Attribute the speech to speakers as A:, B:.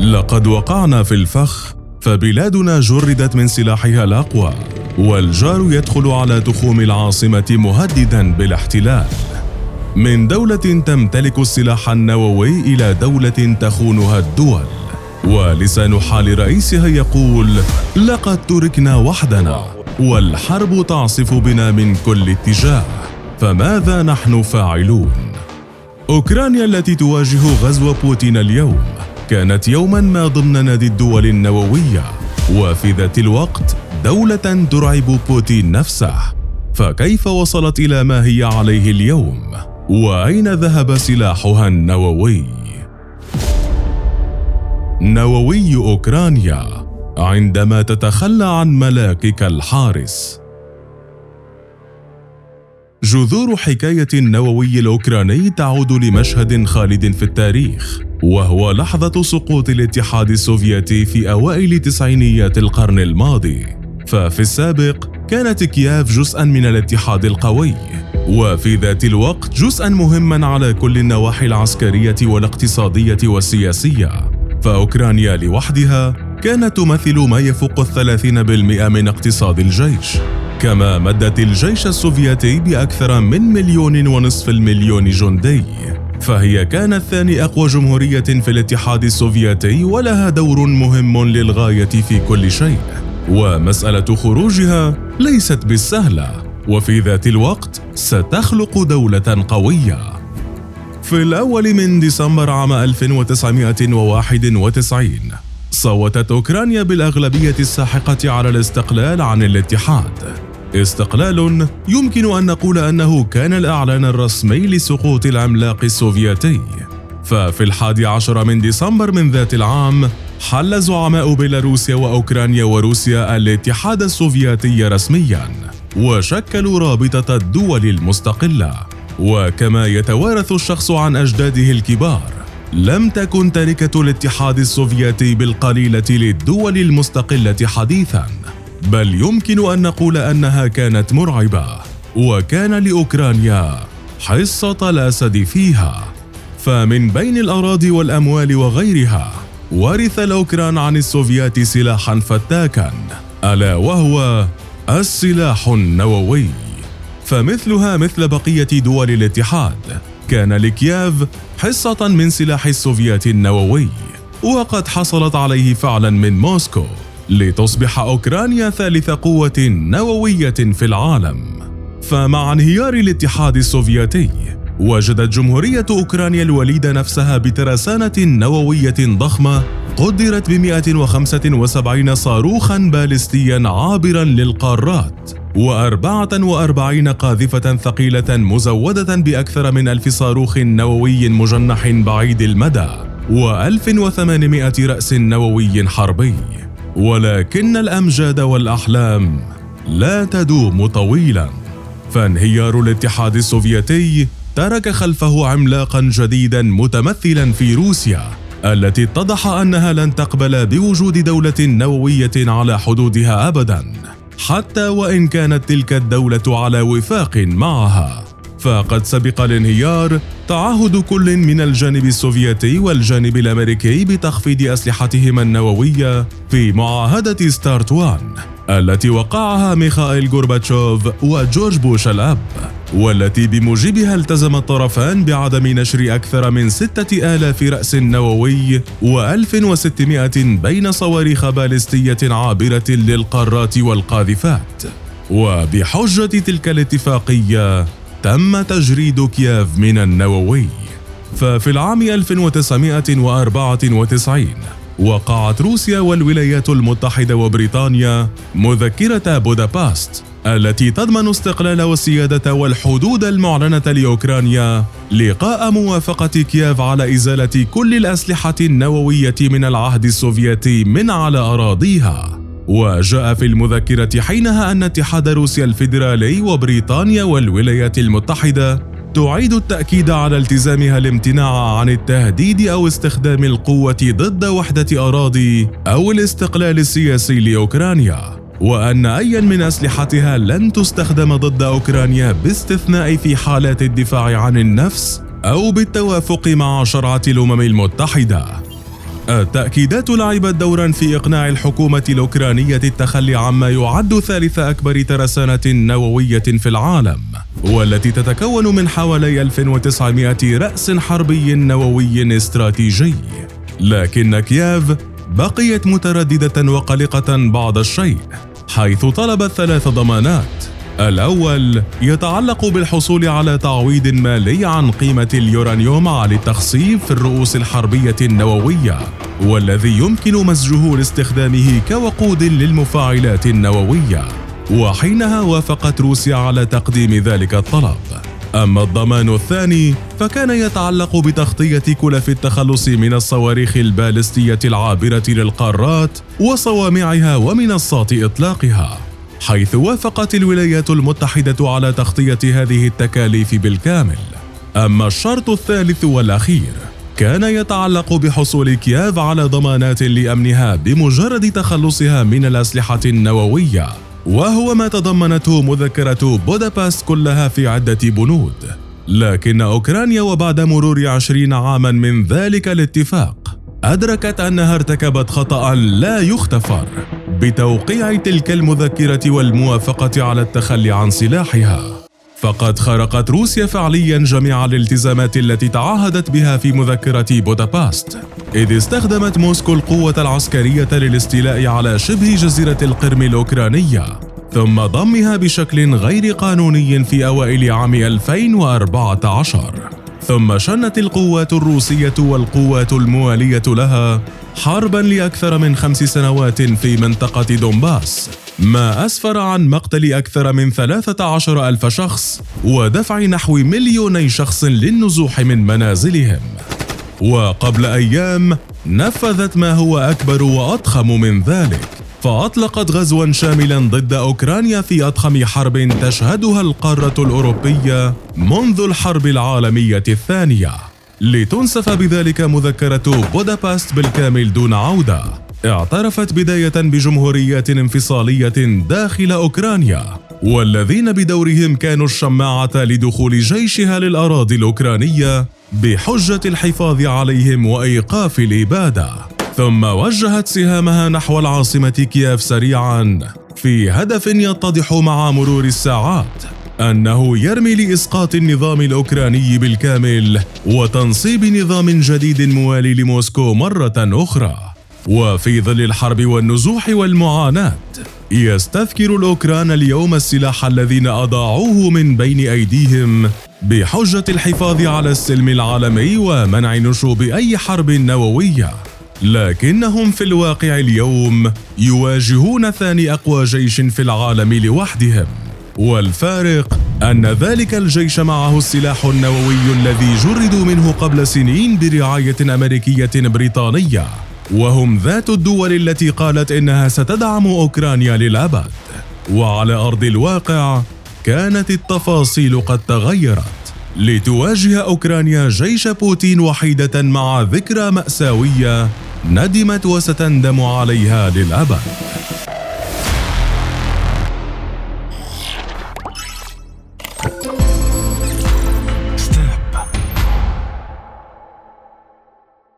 A: لقد وقعنا في الفخ، فبلادنا جردت من سلاحها الأقوى، والجار يدخل على تخوم العاصمة مهدداً بالاحتلال. من دولة تمتلك السلاح النووي إلى دولة تخونها الدول، ولسان حال رئيسها يقول: لقد تركنا وحدنا، والحرب تعصف بنا من كل اتجاه، فماذا نحن فاعلون؟ أوكرانيا التي تواجه غزو بوتين اليوم كانت يوماً ما ضمن نادي الدول النووية، وفي ذات الوقت دولة ترعب بوتين نفسه، فكيف وصلت إلى ما هي عليه اليوم؟ وأين ذهب سلاحها النووي؟ نووي أوكرانيا عندما تتخلى عن ملاكك الحارس. جذور حكاية النووي الأوكراني تعود لمشهد خالد في التاريخ، وهو لحظة سقوط الاتحاد السوفيتي في أوائل تسعينيات القرن الماضي. ففي السابق كانت كييف جزءاً من الاتحاد القوي، وفي ذات الوقت جزءاً مهماً على كل النواحي العسكرية والاقتصادية والسياسية. فأوكرانيا لوحدها كانت تمثل ما يفوق 30% من اقتصاد الجيش، كما مدت الجيش السوفيتي بأكثر من 1.5 مليون جندي، فهي كانت ثاني أقوى جمهورية في الاتحاد السوفيتي، ولها دور مهم للغاية في كل شيء. ومسألة خروجها ليست بالسهلة، وفي ذات الوقت ستخلق دولة قوية. في الأول من ديسمبر عام 1991 صوتت أوكرانيا بالأغلبية الساحقة على الاستقلال عن الاتحاد، استقلال يمكن أن نقول أنه كان الإعلان الرسمي لسقوط العملاق السوفيتي. ففي 11 من ديسمبر من ذات العام حل زعماء بيلاروسيا وأوكرانيا وروسيا الاتحاد السوفيتي رسمياً، وشكلوا رابطة الدول المستقلة. وكما يتوارث الشخص عن أجداده الكبار، لم تكن تركة الاتحاد السوفيتي بالقليلة للدول المستقلة حديثاً، بل يمكن أن نقول أنها كانت مرعبة، وكان لأوكرانيا حصة الأسد فيها. فمن بين الأراضي والأموال وغيرها، ورث الأوكران عن السوفيات سلاحاً فتاكاً، ألا وهو السلاح النووي. فمثلها مثل بقية دول الاتحاد، كان لكييف حصة من سلاح السوفيات النووي، وقد حصلت عليه فعلاً من موسكو، لتصبح أوكرانيا ثالث قوة نووية في العالم. فمع انهيار الاتحاد السوفيتي، وجدت جمهورية أوكرانيا الوليدة نفسها بترسانة نووية ضخمة قدرت ب175 صاروخاً باليستياً عابراً للقارات، و44 قاذفة ثقيلة مزودة بأكثر من 1000 صاروخ نووي مجنح بعيد المدى، و1800 رأس نووي حربي. ولكن الأمجاد والأحلام لا تدوم طويلاً، فانهيار الاتحاد السوفيتي ترك خلفه عملاقاً جديداً متمثلاً في روسيا، التي اتضح أنها لن تقبل بوجود دولة نووية على حدودها أبداً، حتى وإن كانت تلك الدولة على وفاق معها. فقد سبق الانهيار تعهد كل من الجانب السوفيتي والجانب الأمريكي بتخفيض أسلحتهما النووية في معاهدة ستارت 1، التي وقعها ميخائيل غورباتشوف وجورج بوش الأب، والتي بموجبها التزم الطرفان بعدم نشر أكثر من 6000 رأس نووي و1600 بين صواريخ باليستية عابرة للقارات والقاذفات. وبحجة تلك الاتفاقية تم تجريد كييف من النووي. ففي العام 1994 وقعت روسيا والولايات المتحدة وبريطانيا مذكرة بودابست، التي تضمن استقلال والسيادة والحدود المعلنة لأوكرانيا، لقاء موافقة كييف على إزالة كل الأسلحة النووية من العهد السوفيتي من على أراضيها. وجاء في المذكرة حينها أن اتحاد روسيا الفيدرالي وبريطانيا والولايات المتحدة تعيد التأكيد على التزامها الامتناع عن التهديد أو استخدام القوة ضد وحدة أراضي أو الاستقلال السياسي لأوكرانيا، وأن أيا من أسلحتها لن تستخدم ضد أوكرانيا باستثناء في حالات الدفاع عن النفس أو بالتوافق مع شرعة الأمم المتحدة. التأكيدات لعبت دورا في إقناع الحكومة الأوكرانية التخلي عما يعد ثالث أكبر ترسانة نووية في العالم، والتي تتكون من حوالي 1900 رأس حربي نووي استراتيجي. لكن كييف بقيت مترددة وقلقة بعض الشيء، حيث طلبت 3 ضمانات. الأول يتعلق بالحصول على تعويض مالي عن قيمة اليورانيوم عالي التخصيب في الرؤوس الحربية النووية، والذي يمكن مزجه لاستخدامه كوقود للمفاعلات النووية، وحينها وافقت روسيا على تقديم ذلك الطلب. أما الضمان الثاني فكان يتعلق بتغطية كلف التخلص من الصواريخ البالستية العابرة للقارات وصوامعها ومنصات إطلاقها، حيث وافقت الولايات المتحدة على تغطية هذه التكاليف بالكامل. أما الشرط الثالث والأخير كان يتعلق بحصول كييف على ضمانات لأمنها بمجرد تخلصها من الأسلحة النووية، وهو ما تضمنته مذكرة بودابست كلها في عدة بنود. لكن أوكرانيا وبعد مرور 20 عاما من ذلك الاتفاق أدركت أنها ارتكبت خطأ لا يغتفر بتوقيع تلك المذكرة والموافقة على التخلي عن سلاحها، فقد خرقت روسيا فعليا جميع الالتزامات التي تعهدت بها في مذكرة بودابست، إذ استخدمت موسكو القوة العسكرية للاستيلاء على شبه جزيرة القرم الأوكرانية، ثم ضمها بشكل غير قانوني في أوائل عام 2014. ثم شنت القوات الروسية والقوات الموالية لها حربا لأكثر من 5 سنوات في منطقة دونباس، ما أسفر عن مقتل أكثر من 13,000 شخص ودفع نحو 2,000,000 شخص للنزوح من منازلهم. وقبل أيام نفذت ما هو أكبر وأضخم من ذلك، فأطلقت غزوا شاملا ضد أوكرانيا في أضخم حرب تشهدها القارة الأوروبية منذ الحرب العالمية الثانية، لتنسف بذلك مذكرة بودابست بالكامل دون عودة. اعترفت بداية بجمهوريات انفصالية داخل أوكرانيا، والذين بدورهم كانوا الشماعة لدخول جيشها للأراضي الأوكرانية بحجة الحفاظ عليهم وإيقاف الإبادة، ثم وجهت سهامها نحو العاصمة كييف سريعا في هدف يتضح مع مرور الساعات أنه يرمي لإسقاط النظام الأوكراني بالكامل وتنصيب نظام جديد موالي لموسكو مرة أخرى. وفي ظل الحرب والنزوح والمعاناة يستذكر الأوكران اليوم السلاح الذين أضاعوه من بين أيديهم بحجة الحفاظ على السلم العالمي ومنع نشوب أي حرب نووية، لكنهم في الواقع اليوم يواجهون ثاني أقوى جيش في العالم لوحدهم، والفارق أن ذلك الجيش معه السلاح النووي الذي جردوا منه قبل سنين برعاية أمريكية بريطانية، وهم ذات الدول التي قالت إنها ستدعم أوكرانيا للأبد. وعلى أرض الواقع كانت التفاصيل قد تغيرت لتواجه أوكرانيا جيش بوتين وحيدة مع ذكرى مأساوية ندمت وستندم عليها للأبد.